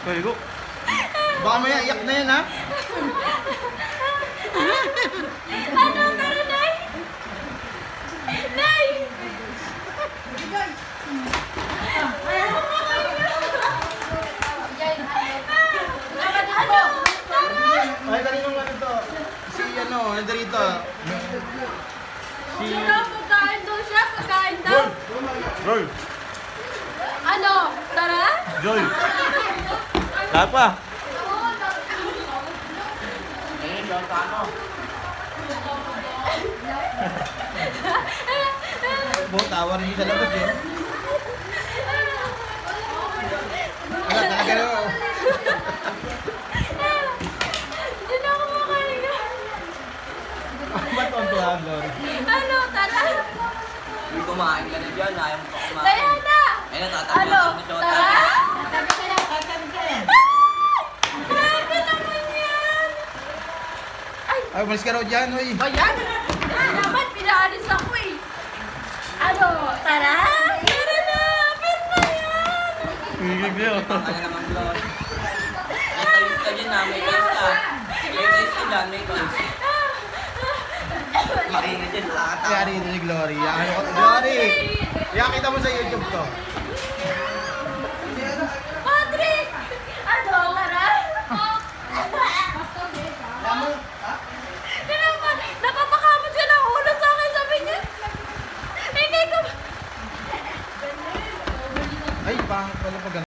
Kaya baka may iyak na yan, ha? Ano ka rin, Nay? Nay! Ay, kaninong ano to? Si ano, nandito. Si... Siya, pagkain daw siya, pagkain daw. Joy! Ano? Tara? Joy! Kaya pa! Buong tawa rin sa labas eh. Wala talaga naman. Hindi na ako makahinga. Ba't ang tuhan, Lord? Ano? Tara? Hindi kumain ka na dyan, ayaw mo pa kumain. Diana! Ay, natatabi Ano? ako sa Jota. Tara? Grabe naman yan! Ay, umalis ka raw dyan, hoy. Ayan! Naman, pinaalis ako eh. Ano? Tara? Tara na! Pin na yan! Higig niyo. Ano naman, Lord? May talis ka dyan, ha? May talis ka. May talis ka dyan, may talis. Makinga dyan, nakakatawa. Kaya rin ni Glory. Ano ko, Glory! Kaya kita mo sa YouTube to.